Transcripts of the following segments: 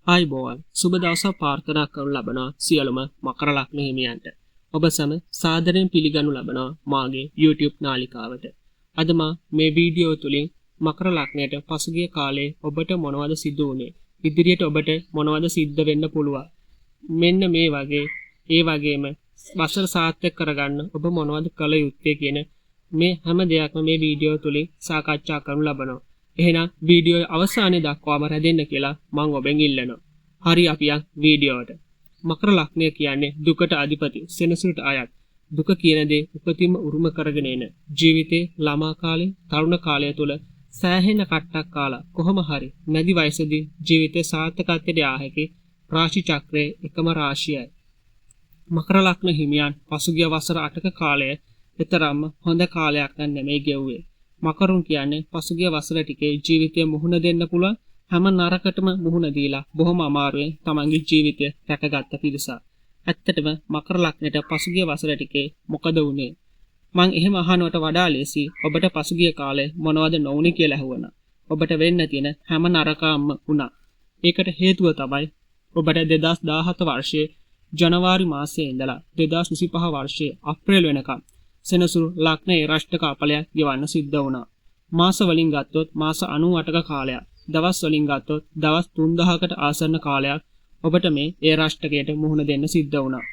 ආයුබෝවන් සුබ දවසක් ප්‍රාර්ථනා කරනු ලබනවා සියලුම මකර ලග්න හිමියන්ට. ඔබ සැම සාදරයෙන් පිළිගනු ලබනවා මාගේ YouTube නාලිකාවට. අද මේ වීඩියෝ තුලින් මකර ලග්නයට පසුගිය කාලේ ඔබට මොනවද සිදු වුනේ? ඉදිරියට ඔබට මොනවද සිද්ධ වෙන්න පුළුවන්? මෙන්න මේ වගේ ඒ වගේම වසර සාර්ථක කරගන්න ඔබ මොනවද කළ යුත්තේ කියන මේ හැම දෙයක්ම මේ වීඩියෝ තුලින් සාකච්ඡා කරනු ලබනවා. එහෙනම් වීඩියෝ අවසානයේ දක්වාම රැඳෙන්න කියලා මම ඔබෙන් ඉල්ලනවා. හරි අපි යන් වීඩියෝවට. මකර ලග්නය කියන්නේ දුකට අධිපති සෙනසුරට අයත්. දුක කියන දේ උපතින්ම උරුම කරගෙන එන ජීවිතේ ළමා කාලේ තරුණ කාලය තුල සෑහෙන කට්ටක් කාලා කොහොම හරි මැදි වයසේදී ජීවිතේ සාර්ථකත්වයට යා හැකි රාශි චක්‍රයේ එකම රාශියයි. මකර ලග්න හිමියන් පසුගිය වසර 8ක කාලය විතරම හොඳ කාලයක් නෙමෙයි ගෙවුවේ. මකරුන් කියන්නේ පසුගිය වසර ටිකේ ජීවිතය මුහුණ දෙන්න පුළුවන් හැම නරකටම මුහුණ දීලා බොහොම අමාරුවෙන් තමන්ගේ ජීවිතය රැකගත්ත පිරිසක්. ඇත්තටම මකර ලග්නයට පසුගිය වසර ටිකේ මොකද වුනේ? මං එහෙම අහනවට වඩා ලේසි ඔබට පසුගිය කාලේ මොනවද නොවුනේ කියලා අහුවනා. ඔබට වෙන්න තියෙන හැම නරකම්ම වුණා. ඒකට හේතුව තමයි ඔබට 2017 වර්ෂයේ ජනවාරි මාසයේ ඉඳලා 2025 වර්ෂයේ අප්‍රේල් වෙනකම් සෙනසුරු ලග්නයේ රාෂ්ටක අපලයක් ගෙවන්න සිද්ධ වුණා. මාස වලින් ගත්තොත් මාස 98ක කාලයක්, දවස් වලින් ගත්තොත් දවස් 3000කට ආසන්න කාලයක් ඔබට මේ ඒ රාෂ්ටකයට මුහුණ දෙන්න සිද්ධ වුණා.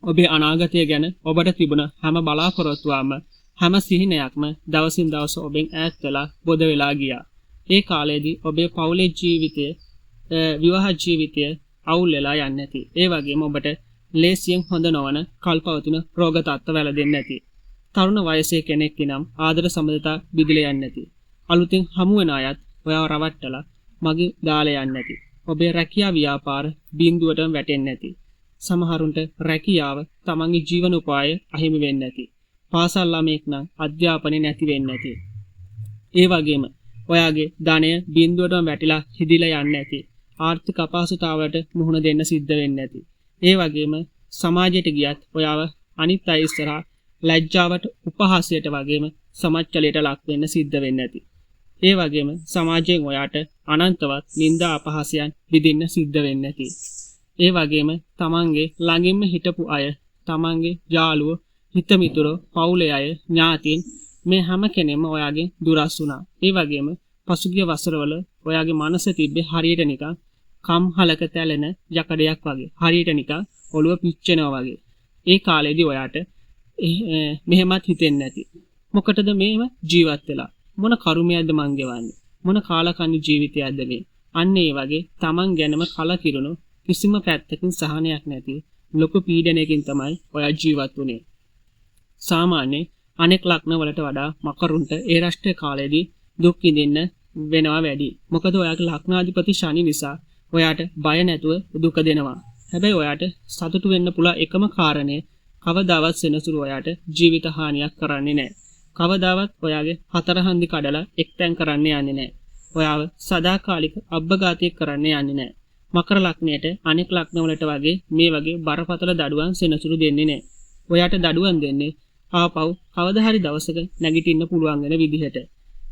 ඔබේ අනාගතය ගැන ඔබට තිබුණ හැම බලාපොරොත්තුවම හැම සිහිනයක්ම දවසින් දවස ඔබෙන් ඈත් වෙලා බොද වෙලා ගියා. ඒ කාලයේදී ඔබේ පෞලේ ජීවිතය, විවාහ ජීවිතය අවුල් වෙලා යන්නේ නැති. ඒ වගේම ඔබට ලේසියෙන් හොඳ නොවන කල්පවතුන රෝග තත්ත්ව වැළදෙන්නේ නැති. තරුණ වයසේ කෙනෙක් නම් ආදර සම්බන්ධතා බිඳිලා යන්නේ නැති. අලුතින් හමු වෙන අයත් ඔයාව රවට්ටලා මගේ දාලා යන්නේ නැති. ඔබේ රැකියාව ව්‍යාපාර බිඳුවටම වැටෙන්නේ නැති. සමහරුන්ට රැකියාව තමන්ගේ ජීවන උපාය අහිමි වෙන්නේ නැති. පාසල් ළමෙක් නම් අධ්‍යාපනය නැති වෙන්නේ නැති. ඒ වගේම ඔයාගේ ධනය බිඳුවටම වැටිලා හිදිලා යන්නේ නැති. ආර්ථික අපහසුතාවලට මුහුණ දෙන්න සිද්ධ වෙන්නේ නැති. ඒ වගේම සමාජයට ගියත් ඔයාව අනිත් අය ඉස්සරහා ලැජ්ජාවට උපහාසයට වගේම සමච්චලයට ලක් වෙන්න සිද්ධ වෙන්නේ නැති. ඒ වගේම සමාජයෙන් ඔයාට අනන්තවත් නිന്ദා අපහාසයන් විඳින්න සිද්ධ වෙන්නේ නැති. ඒ වගේම තමන්ගේ ළඟින්ම හිටපු අය, තමන්ගේ යාළුවෝ, හිතමිතුරෝ, පවුලේ අය, ඥාතීන් මේ හැම කෙනෙක්ම ඔයාගෙන් දුරස් වුණා. ඒ වගේම පසුගිය වසරවල ඔයාගේ මනස තිබ්බේ හරියට නිකන් කම්හලක තැලෙන යකඩයක් වගේ. හරියට නිකන් ඔළුව පිච්චෙනවා වගේ. ඒ කාලේදී ඔයාට මෙහෙමත් හිතෙන්නේ නැති. මොකටද මේව ජීවත් වෙලා? මොන කර්මයක්ද මං ගෙවන්නේ? මොන කාලකන්ණි ජීවිතයක්ද මේ? අන්න ඒ වගේ තමන් ගැනම කලකිරුණු කිසිම පැත්තකින් සහනයක් නැති ලොකු පීඩනයකින් තමයි ඔයා ජීවත් වුනේ. සාමාන්‍ය අනෙක් ලග්න වලට වඩා මකරුන්ට ඒ රාෂ්ට්‍රීය කාලයේදී දුක් විඳින්න වෙනවා වැඩි. මොකද ඔයාගේ ලග්නාධිපති ශනි නිසා ඔයාට බය නැතුව දුක දෙනවා. හැබැයි ඔයාට සතුටු වෙන්න පුළුවන් එකම කාරණය කවදාවත් සෙනසුරු ඔයාට ජීවිත හානියක් කරන්නේ නැහැ. කවදාවත් ඔයාගේ හතරහන්දි කඩලා එක්තැන් කරන්න යන්නේ නැහැ. ඔයාව සදාකාලික අබ්බගාතයක් කරන්න යන්නේ නැහැ. මකර ලග්නයට අනෙක් ලග්න වලට වගේ මේ වගේ බරපතල දඩුවම් සෙනසුරු දෙන්නේ නැහැ. ඔයාට දඩුවම් දෙන්නේ ආපහු කවදා හරි දවසක නැගිටින්න පුළුවන් වෙන විදිහට.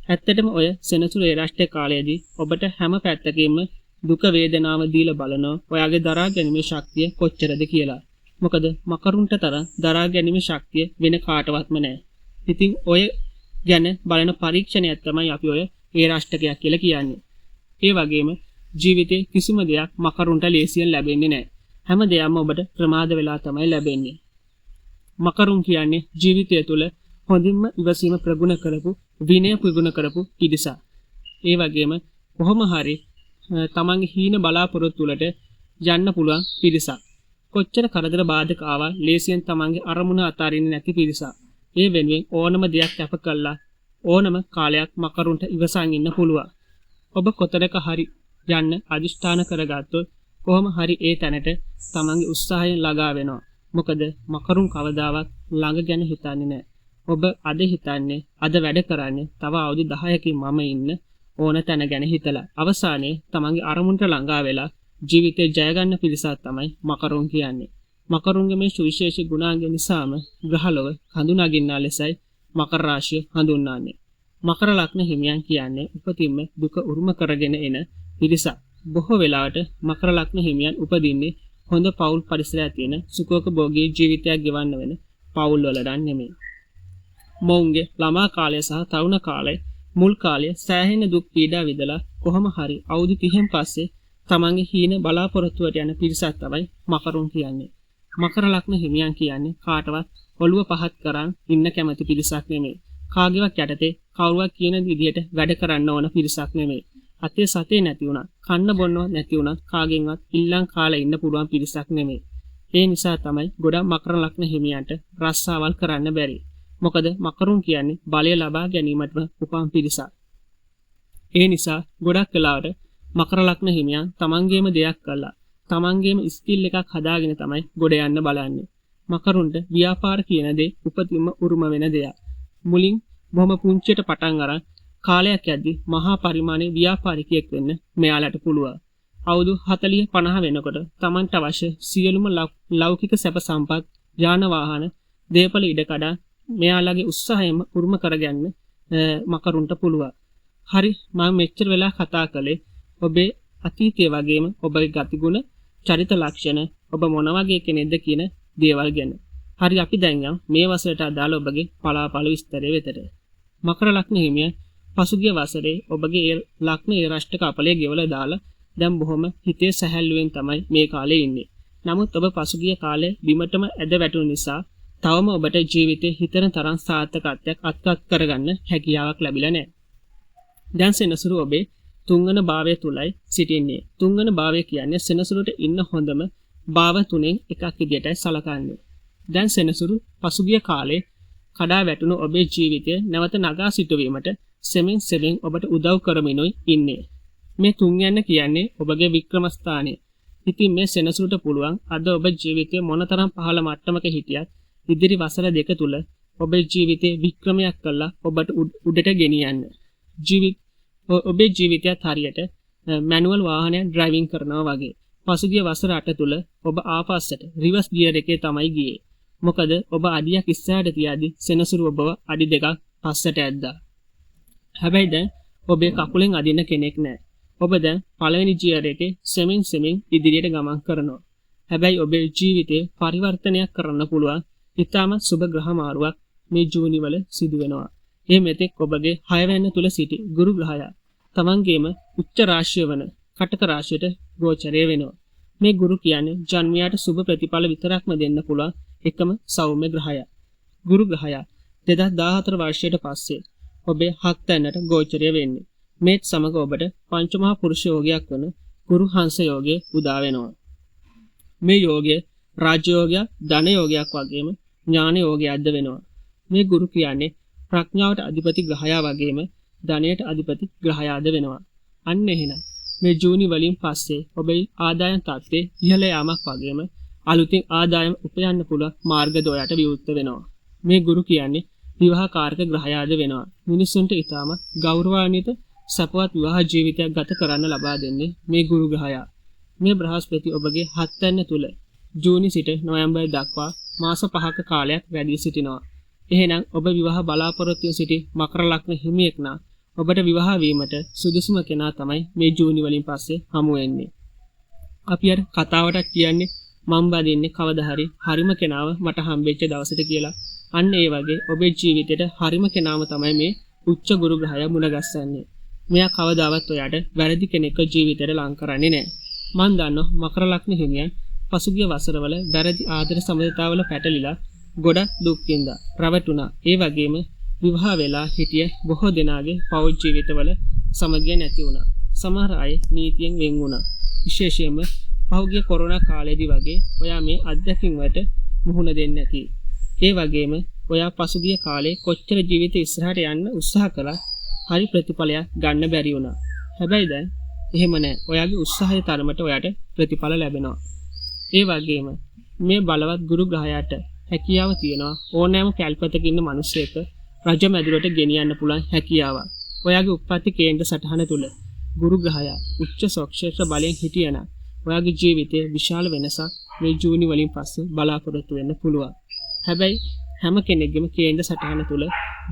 ඇත්තටම ඔය සෙනසුරු ඒ රාෂ්ට්‍රීය කාලයේදී ඔබට හැම පැත්තකින්ම දුක වේදනාව දීලා බලනවා ඔයාගේ දරා ගැනීමේ ශක්තිය කොච්චරද කියලා. මොකද මකරුන්ට තරම් දරා ගැනීමේ ශක්තිය වෙන කාටවත්ම නැහැ. ඉතින් ඔය ගැන බලන පරීක්ෂණයක් තමයි අපි ඔය ඒ රාෂ්ට්‍රකයක් කියලා කියන්නේ. ඒ වගේම ජීවිතේ කිසිම දෙයක් මකරුන්ට ලේසියෙන් ලැබෙන්නේ නැහැ. හැම දෙයක්ම ඔබට ප්‍රමාද වෙලා තමයි ලැබෙන්නේ. මකරුන් කියන්නේ ජීවිතය තුළ හොඳින්ම ඉවසීම ප්‍රගුණ කරපු, විනය ප්‍රගුණ කරපු පිරිසක්. ඒ වගේම කොහොම හරි තමන්ගේ හීන බලාපොරොත්තු වලට යන්න පුළුවන් පිරිසක්. කොච්චර කරදර බාධක ආවා ලේසියෙන් තමන්ගේ අරමුණ අතාරින්නේ නැති පිරිසක්. ඒ වෙනුවෙන් ඕනම දෙයක් කැප කළා ඕනම කාලයක් මකරුන්ට ඉවසන් ඉන්න පුළුවන්. ඔබ කොතනක හරි යන්න අදිෂ්ඨාන කරගත්තොත් කොහොම හරි ඒ තැනට තමන්ගේ උත්සාහයෙන් ළඟා වෙනවා. මොකද මකරුන් කවදාවත් ළඟ ගැන හිතන්නේ නැහැ. ඔබ අද හිතන්නේ, අද වැඩ කරන්නේ තව අවුරුදු 10කින් මම ඉන්න ඕන තැන ගැන හිතලා. අවසානයේ තමන්ගේ අරමුණට ළඟා වෙලා ජීවිතේ ජය ගන්න පිරිසක් තමයි මකරුන් කියන්නේ. මකරුන්ගේ මේ සුවිශේෂී ගුණාංග නිසාම ග්‍රහලොව හඳුනාගන්නා ලෙසයි මකර රාශිය හඳුන්වන්නේ. මකර ලග්න හිමියන් කියන්නේ උපතින්ම දුක උරුම කරගෙන එන පිරිසක්. බොහෝ වෙලාවට මකර ලග්න හිමියන් උපදින්නේ හොඳ පෞල් පරිසරයක් තියෙන සුඛෝපභෝගී ජීවිතයක් ගෙවන්න වෙන පෞල් වල නෙමෙයි. මොවුන්ගේ ළමා කාලය සහ තරුණ කාලය මුල් කාලය සෑහෙන දුක් පීඩා විඳලා කොහොම හරි අවුරුදු 30න් පස්සේ තමන්ගේ හීන බලාපොරොත්තුවට යන පිරිසක් තමයි මකරුන් කියන්නේ. මකර ලග්න හිමියන් කියන්නේ කාටවත් ඔළුව පහත් කරන් ඉන්න කැමති පිරිසක් නෙමෙයි. කාගේවත් යටතේ කවුරුවක් කියන විදියට වැඩ කරන්න ඕන පිරිසක් නෙමෙයි. අතේ සතේ නැති වුණා, කන්න බොන්නවත් නැති වුණා, කාගෙන්වත් ඉල්ලන් කාලා ඉන්න පුළුවන් පිරිසක් නෙමෙයි. ඒ නිසා තමයි ගොඩක් මකර ලග්න හිමියන්ට රස්සාවල් කරන්න බැරි. මොකද මකරුන් කියන්නේ බලය ලබා ගැනීමට උපන් පිරිසක්. ඒ නිසා ගොඩක් වෙලාවට මකර ලග්න හිමියන් තමන්ගේම දෙයක් කළා. තමන්ගේම ස්කිල් එකක් හදාගෙන තමයි ගොඩ යන්න බලන්නේ. මකරුන්ට ව්‍යාපාර කියන දේ උපතින්ම උරුම වෙන දෙයක්. මුලින් බොහොම පුංචියට පටන් අරන් කාලයක් යද්දි මහා පරිමාණයේ ව්‍යාපාරිකයෙක් වෙන්න මෙයාලට පුළුවන්. අවුරුදු 40 50 වෙනකොට තමන්ට අවශ්‍ය සියලුම ලෞකික සැප සම්පත්, යාන වාහන, දේපල ඉඩකඩ මෙයාලගේ උත්සාහයෙන්ම උරුම කරගන්න මකරුන්ට පුළුවන්. හරි, මම මෙච්චර වෙලා කතා කළේ ඔබේ අතීතයේ වගේම ඔබගේ ගතිගුණ, චරිත ලක්ෂණ, ඔබ මොන වගේ කෙනෙක්ද කියන දේවල් ගැන. හරි, අපි දැන් යමු මේ වසරට අදාළ ඔබගේ පලාපල විස්තරය වෙතට. මකර ලග්න හිමියන් පසුගිය වසරේ ඔබගේ ලග්න ඒ රාෂ්ටක අපලයේ ගෙවලා දාලා දැන් බොහොම හිතේ සැහැල්ලුවෙන් තමයි මේ කාලේ ඉන්නේ. නමුත් ඔබ පසුගිය කාලේ බිමටම ඇද වැටුණු නිසා තවම ඔබට ජීවිතේ හිතන තරම් සාර්ථකත්වයක් අත්පත් කරගන්න හැකියාවක් ලැබිලා නැහැ. දැන් සෙනසුරු ඔබේ තුන්වන භාවය තුලයි සිටින්නේ. තුන්වන භාවය කියන්නේ සෙනසුරුට ඉන්න හොඳම භාව තුනෙන් එකක් විදියටයි සලකන්නේ. දැන් සෙනසුරු පසුගිය කාලේ කඩා වැටුණු ඔබේ ජීවිතය නැවත නගා සිටුවීමට සෙමින් ඔබට උදව් කරමිනුයි ඉන්නේ. මේ තුන්යන්න කියන්නේ ඔබගේ වික්‍රමස්ථානය. ඉතින් මේ සෙනසුරුට පුළුවන් අද ඔබ ජීවිතයේ මොනතරම් පහළ මට්ටමක හිටියත් ඉදිරි වසර දෙක තුල ඔබේ ජීවිතේ වික්‍රමයක් කළා ඔබට උඩට ගෙනියන්න. ඔබේ ජීවිතයත් හරියට මැනුවල් වාහනයක් ඩ්‍රයිවිං කරනවා වගේ. පසුගිය වසර 8 තුල ඔබ ආපස්සට රිවර්ස් ගියර් එකේ තමයි ගියේ. මොකද ඔබ අඩියක් ඉස්සරහට තියාදී සෙනසුරු ඔබව අඩි දෙකක් පස්සට ඇද්දා. හැබැයි දැන් ඔබේ කකුලෙන් අදින්න කෙනෙක් නැහැ. ඔබ දැන් පළවෙනි ගියර් එකේ සෙමින් ඉදිරියට ගමන් කරනවා. හැබැයි ඔබේ ජීවිතේ පරිවර්තනයක් කරන්න පුළුවන් ඊටම සුබ ග්‍රහ මාරුවක් මේ ජූනි වල සිදු වෙනවා. මේ මෙතෙක් ඔබගේ 6 වෙනි තුල සිටි ගුරු ග්‍රහය තමන්ගේම උච්ච රාශිය වන කටක රාශියට ගෝචරය වෙනවා. මේ ගුරු කියන්නේ ජන්මයාට සුබ ප්‍රතිඵල විතරක්ම දෙන්න පුළුවන් එකම සෞම්‍ය ග්‍රහය. ගුරු ග්‍රහය 2014 වර්ෂයට පස්සේ ඔබේ හත් තැනට ගෝචරය වෙන්නේ. මේත් සමග ඔබට පංචමහා පුරුෂ යෝගයක් වන ගුරු හංස යෝගය උදා වෙනවා. මේ යෝගය රාජ්‍ය යෝගයක්, ධන යෝගයක් වගේම ඥාන යෝගයක්ද වෙනවා. මේ ගුරු කියන්නේ ප්‍රඥාවට අධිපති ග්‍රහයා වගේම ධනයට අධිපති ග්‍රහයාද වෙනවා. අන්න එහෙනම් මේ ජූනි වලින් පස්සේ ඔබේ ආදායම් තත්ත්වයේ ඉහළ යාමක් වගේම අලුතින් ආදායම් උපයන්න පුළුවන් මාර්ග දොයට විවෘත වෙනවා. මේ ගුරු කියන්නේ විවාහකාරක ග්‍රහයාද වෙනවා. මිනිසුන්ට ඊටම ගෞරවාන්විත සපවත් විවාහ ජීවිතයක් ගත කරන්න ලබා දෙන්නේ මේ ගුරු ග්‍රහයා. මේ බ්‍රහස්පති ඔබගේ හත් වෙනි තුල ජූනි සිට නොවැම්බර් දක්වා මාස 5ක කාලයක් වැඩි සිටිනවා. එහෙනම් ඔබ විවාහ බලාපොරොත්තු සිටි මකර ලග්න හිමියෙක් නම් ඔබට විවාහ වීමට සුදුසුම කෙනා තමයි මේ ජූනි වලින් පස්සේ හමු වෙන්නේ. අපි අර කතාවට කියන්නේ මම බදින්නේ කවදා හරි හරිම කෙනාව මට හම්බෙච්ච දවසට කියලා. අන්න ඒ වගේ ඔබේ ජීවිතේට හරිම කෙනාම තමයි මේ උච්ච ගුරු ග්‍රහය මුණගස්සන්නේ. මෙයා කවදාවත් ඔයාට වැරදි කෙනෙක්ව ජීවිතේට ලං කරන්නේ නැහැ. මම දන්නවා මකර ලග්න හිමියන් පසුගිය වසරවල වැරදි ආදර සම්බන්ධතාවල පැටලිලා ගොඩක් දුක් විඳා රැවටුණා. ඒ වගේම විවාහ වෙලා හිටිය බොහෝ දෙනාගේ පෞල් ජීවිතවල සමගිය නැති වුණා. සමහර අය නීතියෙන් වෙන් වුණා. විශේෂයෙන්ම පහුගිය කොරෝනා කාලේදී වගේ ඔයා මේ අත්දැකීම් වලට මුහුණ දෙන්නේ නැති. ඒ වගේම ඔයා පසුගිය කාලේ කොච්චර ජීවිත ඉස්සරහට යන්න උත්සාහ කළා හරි ප්‍රතිඵලයක් ගන්න බැරි වුණා. හැබැයි දැන් එහෙම නැහැ. ඔයාගේ උත්සාහය තරමට ඔයාට ප්‍රතිඵල ලැබෙනවා. ඒ වගේම මේ බලවත් ගුරු ග්‍රහයාට හැකියාව තියෙනවා ඕනෑම කල්පතක ඉන්න මිනිසෙක් රජ මැදුරට ගෙනියන්න පුළුවන් හැකියාවක්. ඔයාගේ උප්පත්ති කේන්ද්‍ර සටහන තුල ගුරු ග්‍රහයා උච්ච සොක්ෂේත්‍ර බලයෙන් හිටියනම් ඔයාගේ ජීවිතයේ විශාල වෙනසක් මේ ජූනි වලින් පස්සේ බලාපොරොත්තු වෙන්න පුළුවන්. හැබැයි හැම කෙනෙක්ගේම කේන්ද්‍ර සටහන තුල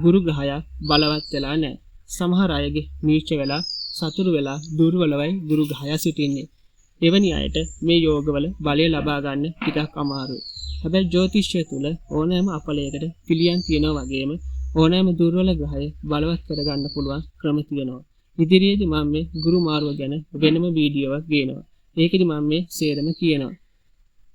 ගුරු ග්‍රහයා බලවත් වෙලා නැහැ. සමහර අයගේ නීච වෙලා සතුරු වෙලා දුර්වලවයි දුර්ග්‍රහය සිටින්නේ. එවැනි අයට මේ යෝගවල බලය ලබා ගන්න ටිකක් අමාරුයි. හැබැයි ජ්‍යොතිෂය තුල ඕනෑම අපලයකට පිළියම් තියෙනවා වගේම ඕනෑම දුර්වල ග්‍රහය බලවත් කරගන්න පුළුවන් ක්‍රම තියෙනවා. ඉදිරියේදී මම මේ ගුරු මාරුව ගැන වෙනම වීඩියෝවක් ගේනවා. ඒකෙදි මම මේ සේරම කියනවා.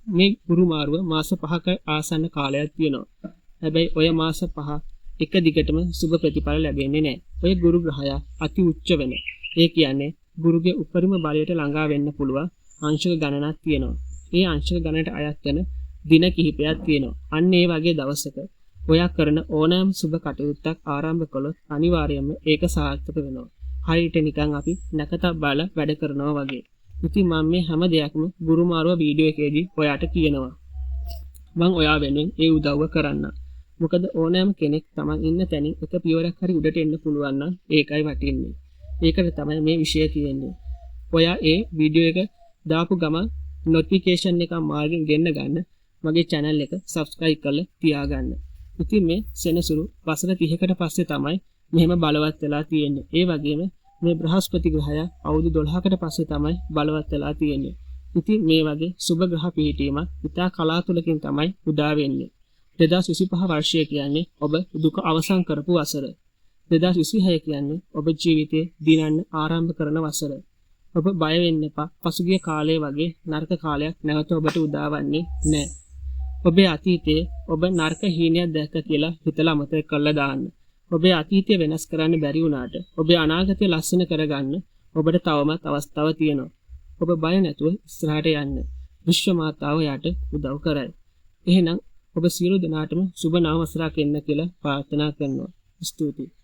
මේ ගුරු මාරුව මාස 5ක ආසන්න කාලයක් තියෙනවා. හැබැයි ඔය මාස 5 එක දිගටම සුබ ප්‍රතිඵල ලැබෙන්නේ නැහැ. ඔය ගුරු ග්‍රහය අති උච්ච වෙන. ඒ කියන්නේ ගුරුගේ උපරිම බලයට ළඟා වෙන්න පුළුවන් අංශක ගණනක් තියෙනවා. ඒ අංශක ගණනට අයත් වෙන දින කිහිපයක් තියෙනවා. අන්න ඒ වගේ දවසක ඔයා කරන ඕනෑම සුබ කටයුත්තක් ආරම්භ කළොත් අනිවාර්යයෙන්ම ඒක සාර්ථක වෙනවා. හරියට නිකන් අපි නැකතක් බලලා වැඩ කරනවා වගේ. ඉතින් මම මේ හැම දෙයක්ම ගුරු මාරුව වීඩියෝ එකේදී ඔයාට කියනවා. මම ඔයා වෙනුවෙන් ඒ උදව්ව කරන්න. මොකද ඕනෑම කෙනෙක් Taman ඉන්න තැනින් එක පියවරක් හරි උඩට එන්න පුළුවන් නම් ඒකයි වටින්නේ. ඒකට තමයි මේ විෂය තියෙන්නේ. ඔයා ඒ වීඩියෝ එක දාපු ගමන් නොටිෆිකේෂන් එක මාර්ගෙන් ගෙන්න ගන්න මගේ channel එක subscribe කරලා තියාගන්න. ඉතින් මේ සෙනසුරු වසර 30කට පස්සේ තමයි මෙහෙම බලවත් වෙලා තියෙන්නේ. ඒ වගේම මේ බ්‍රහස්පති ග්‍රහය අවුරුදු 12කට පස්සේ තමයි බලවත් වෙලා තියෙන්නේ. ඉතින් මේ වගේ සුබ ග්‍රහ පිහිටීම ඉතා කලාතුරකින් තමයි උදා වෙන්නේ. 2025 වර්ෂය කියන්නේ ඔබ දුක අවසන් කරපු වසර. 2026 කියන්නේ ඔබ ජීවිතේ දිනන්න ආරම්භ කරන වසර. ඔබ බය වෙන්න එපා. පසුගිය කාලේ වගේ නරක කාලයක් නැවත ඔබට උදාවන්නේ නැහැ. ඔබේ අතීතයේ ඔබ නරක හීනයක් දැක්ක කියලා හිතලා අමතක කරලා දාන්න. ඔබේ අතීතය වෙනස් කරන්න බැරි වුණාට ඔබේ අනාගතය ලස්සන කරගන්න ඔබට තවමත් අවස්ථාව තියෙනවා. ඔබ බය නැතුව ඉස්සරහට යන්න. විශ්ව මාතාව යට උදව් කරයි. එහෙනම් ඔබ සියලු දෙනාටම සුබ නව වසරක් එන්න කියලා ප්‍රාර්ථනා කරනවා. ස්තුතියි.